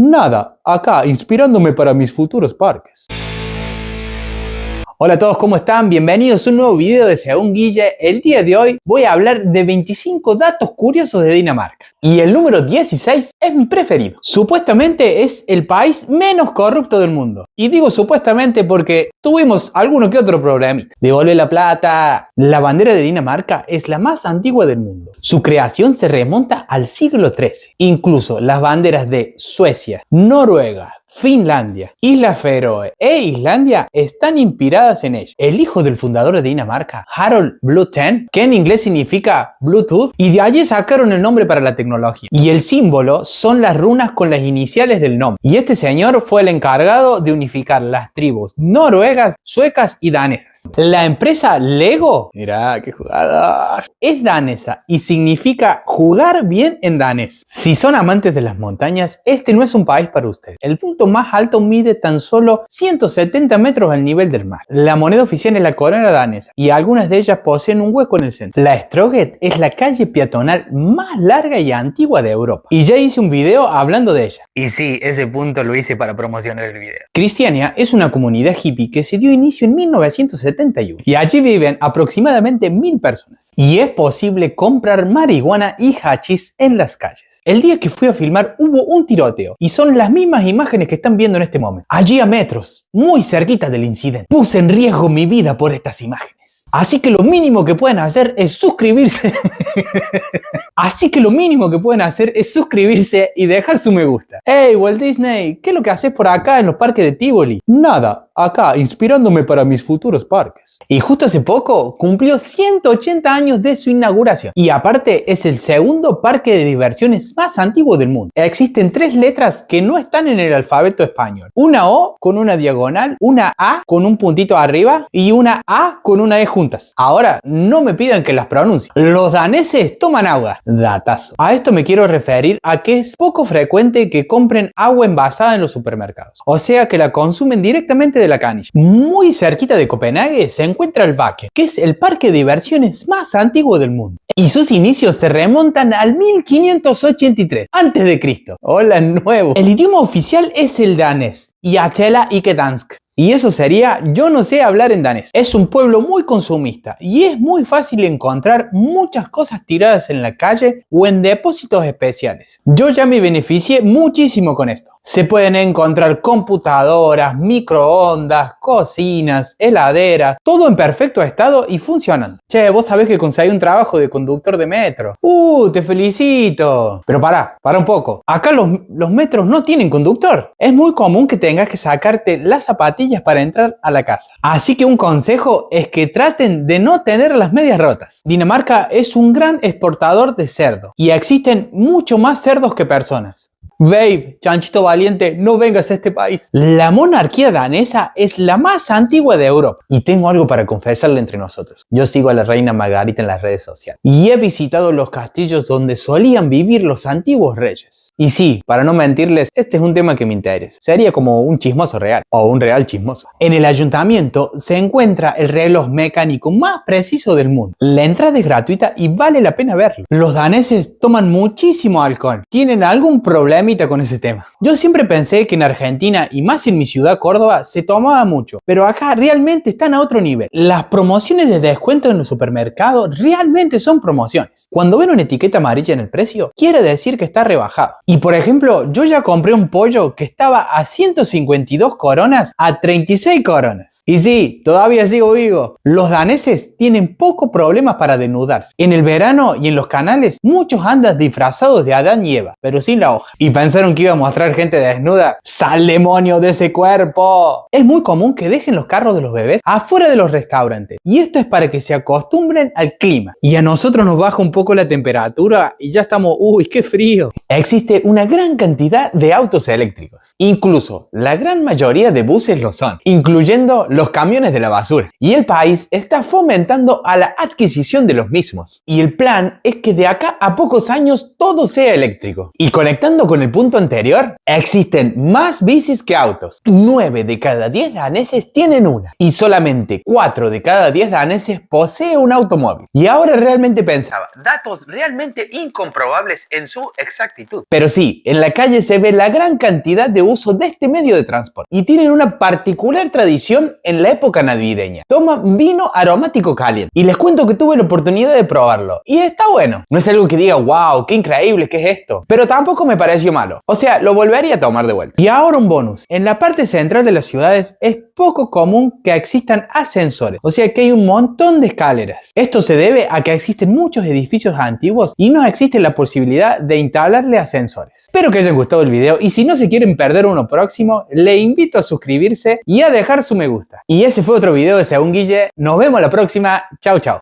Nada, acá, inspirándome para mis futuros parques. Hola a todos, ¿cómo están? Bienvenidos a un nuevo video de Según Guille. El día de hoy voy a hablar de 25 datos curiosos de Dinamarca. Y el número 16 es mi preferido. Supuestamente es el país menos corrupto del mundo. Y digo supuestamente porque tuvimos alguno que otro problemita. Devolver la plata. La bandera de Dinamarca es la más antigua del mundo. Su creación se remonta al siglo XIII. Incluso las banderas de Suecia, Noruega, Finlandia, Islas Feroe e Islandia están inspiradas en ella. El hijo del fundador de Dinamarca, Harald Bluetooth, que en inglés significa Bluetooth, y de allí sacaron el nombre para la tecnología. Y el símbolo son las runas con las iniciales del nombre. Y este señor fue el encargado de unificar las tribus noruegas, suecas y danesas. La empresa Lego, mirá qué jugador, es danesa y significa jugar bien en danés. Si son amantes de las montañas, este no es un país para ustedes. El punto más alto mide tan solo 170 metros al nivel del mar. La moneda oficial es la corona danesa y algunas de ellas poseen un hueco en el centro. La Strøget es la calle peatonal más larga y antigua de Europa. Y ya hice un video hablando de ella. Y sí, ese punto lo hice para promocionar el video. Cristiania es una comunidad hippie que se dio inicio en 1971 y allí viven aproximadamente 1000 personas. Y es posible comprar marihuana y hachís en las calles. El día que fui a filmar hubo un tiroteo y son las mismas imágenes que están viendo en este momento. Allí a metros, muy cerquita del incidente. Puse en riesgo mi vida por estas imágenes. Así que lo mínimo que pueden hacer es suscribirse. Y dejar su me gusta. Hey, Walt Disney, ¿qué es lo que haces por acá en los parques de Tivoli? Nada, acá, inspirándome para mis futuros parques. Y justo hace poco cumplió 180 años de su inauguración. Y aparte es el segundo parque de diversiones más antiguo del mundo. Existen 3 letras que no están en el alfabeto español. Una O con una diagonal, una A con un puntito arriba y una A con una E juntas. Ahora, no me pidan que las pronuncie. Los daneses toman agua. Datazo. A esto me quiero referir a que es poco frecuente que compren agua envasada en los supermercados. O sea que la consumen directamente de la canilla. Muy cerquita de Copenhague se encuentra el Bakke, que es el parque de diversiones más antiguo del mundo. Y sus inicios se remontan al 1583 a.C. Hola, nuevo. El idioma oficial es el danés. Yatela ikke dansk. Y eso sería, yo no sé hablar en danés. Es un pueblo muy consumista y es muy fácil encontrar muchas cosas tiradas en la calle o en depósitos especiales. Yo ya me beneficié muchísimo con esto. Se pueden encontrar computadoras, microondas, cocinas, heladeras, todo en perfecto estado y funcionando. Che, vos sabés que conseguí un trabajo de conductor de metro. Te felicito. Pero para un poco. Acá los metros no tienen conductor. Es muy común que tengas que sacarte las zapatillas para entrar a la casa. Así que un consejo es que traten de no tener las medias rotas. Dinamarca es un gran exportador de cerdo y existen mucho más cerdos que personas. Babe, chanchito valiente, no vengas a este país. La monarquía danesa es la más antigua de Europa. Y tengo algo para confesarle entre nosotros. Yo sigo a la reina Margarita en las redes sociales. Y he visitado los castillos donde solían vivir los antiguos reyes. Y sí, para no mentirles, este es un tema que me interesa. Sería como un chismoso real. O un real chismoso. En el ayuntamiento se encuentra el reloj mecánico más preciso del mundo. La entrada es gratuita y vale la pena verlo. Los daneses toman muchísimo alcohol. ¿Tienen algún problema con ese tema? Yo siempre pensé que en Argentina y más en mi ciudad Córdoba se tomaba mucho, pero acá realmente están a otro nivel. Las promociones de descuento en los supermercados realmente son promociones. Cuando ven una etiqueta amarilla en el precio, quiere decir que está rebajado. Y por ejemplo, yo ya compré un pollo que estaba a 152 coronas a 36 coronas. Y sí, todavía sigo vivo. Los daneses tienen pocos problemas para desnudarse. En el verano y en los canales, muchos andan disfrazados de Adán y Eva, pero sin la hoja. Y pensaron que iba a mostrar gente desnuda. ¡Sal, demonio, de ese cuerpo! Es muy común que dejen los carros de los bebés afuera de los restaurantes. Y esto es para que se acostumbren al clima. Y a nosotros nos baja un poco la temperatura y ya estamos, ¡uy, qué frío! Existe una gran cantidad de autos eléctricos. Incluso la gran mayoría de buses lo son, incluyendo los camiones de la basura. Y el país está fomentando a la adquisición de los mismos. Y el plan es que de acá a pocos años todo sea eléctrico. Y conectando con el el punto anterior, existen más bicis que autos. 9 de cada 10 daneses tienen una. Y solamente 4 de cada 10 daneses poseen un automóvil. Y ahora realmente pensaba, datos realmente incomprobables en su exactitud. Pero sí, en la calle se ve la gran cantidad de uso de este medio de transporte. Y tienen una particular tradición en la época navideña. Toman vino aromático caliente. Y les cuento que tuve la oportunidad de probarlo. Y está bueno. No es algo que diga, wow, qué increíble, ¿qué es esto? Pero tampoco me pareció malo. O sea, lo volvería a tomar de vuelta. Y ahora un bonus. En la parte central de las ciudades es poco común que existan ascensores. O sea que hay un montón de escaleras. Esto se debe a que existen muchos edificios antiguos y no existe la posibilidad de instalarle ascensores. Espero que les haya gustado el video y si no se quieren perder uno próximo, le invito a suscribirse y a dejar su me gusta. Y ese fue otro video de Según Guille. Nos vemos la próxima. Chau, chau.